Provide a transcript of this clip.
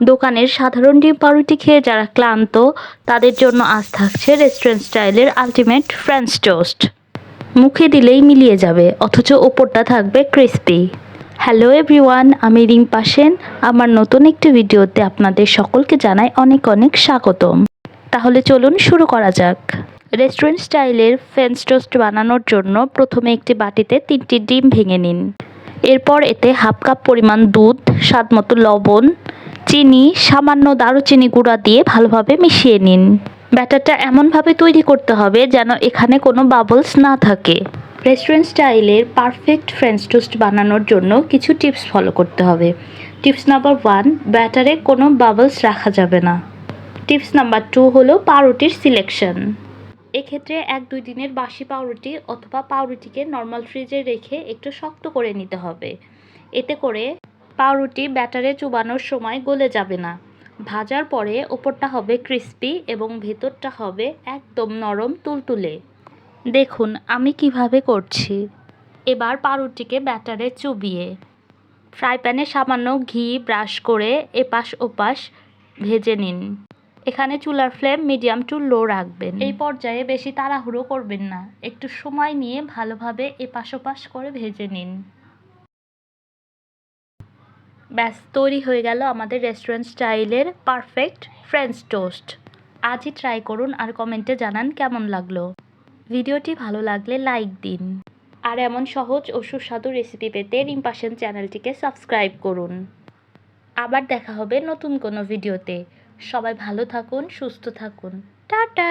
দোকানের সাধারণ ডিম পাউরুটি খেয়ে যারা ক্লান্ত তাদের জন্য আজ থাকছে রেস্টুরেন্ট স্টাইলের আল্টিমেট ফ্রেঞ্চ টোস্ট। মুখে দিলেই মিলিয়ে যাবে, অথচ ওপরটা থাকবে ক্রিস্পি। হ্যালো এভরিওয়ান, আমি রিম্পা সেন। আমার নতুন একটি ভিডিওতে আপনাদের সকলকে জানাই অনেক অনেক স্বাগতম। তাহলে চলুন শুরু করা যাক। রেস্টুরেন্ট স্টাইলের ফ্রেঞ্চ টোস্ট বানানোর জন্য প্রথমে একটি বাটিতে 3টি ডিম ভেঙে নিন। এরপর এতে হাফ কাপ পরিমাণ দুধ, স্বাদমতো লবণ, চিনি, সামান্য দারুচিনি গুঁড়া দিয়ে ভালোভাবে মিশিয়ে নিন। ব্যাটারটা এমনভাবে তৈরি করতে হবে যেন এখানে কোনো বাবলস না থাকে। রেস্টুরেন্ট স্টাইলের পারফেক্ট ফ্রেঞ্চ টোস্ট বানানোর জন্য কিছু টিপস ফলো করতে হবে। টিপস নাম্বার 1, ব্যাটারে কোনো বাবলস রাখা যাবে না। টিপস নাম্বার 2 হলো পাউরুটির সিলেকশন। এক্ষেত্রে 1-2 দিনের বাসি পাউরুটি অথবা পাউরুটিকে নর্মাল ফ্রিজে রেখে একটু শক্ত করে নিতে হবে। এতে করে পাউরুটি ব্যাটারে চুবানোর সময় গলে যাবে না। ভাজার পরে ওপরটা হবে ক্রিস্পি এবং ভেতরটা হবে একদম নরম তুলতুলে। দেখুন আমি কিভাবে করছি। এবার পাউরুটিকে ব্যাটারে চুবিয়ে ফ্রাই প্যানে সামান্য ঘি ব্রাশ করে এপাশ ওপাশ ভেজে নিন। এখানে চুলার ফ্লেম মিডিয়াম টু লো রাখবেন। এই পর্যায়ে বেশি তাড়াহুড়ো করবেন না, একটু সময় নিয়ে ভালোভাবে এপাশ ওপাশ করে ভেজে নিন। ব্যাস, তৈরি হয়ে গেল আমাদের রেস্টুরেন্ট স্টাইলের পারফেক্ট ফ্রেঞ্চ টোস্ট। আজই ট্রাই করুন আর কমেন্টে জানান কেমন লাগলো। ভিডিওটি ভালো লাগলে লাইক দিন। আর এমন সহজ ও সুস্বাদু রেসিপি পেতে রিম্পা সেন চ্যানেলটিকে সাবস্ক্রাইব করুন। আবার দেখা হবে নতুন কোনো ভিডিওতে। সবাই ভালো থাকুন, সুস্থ থাকুন। টাটা।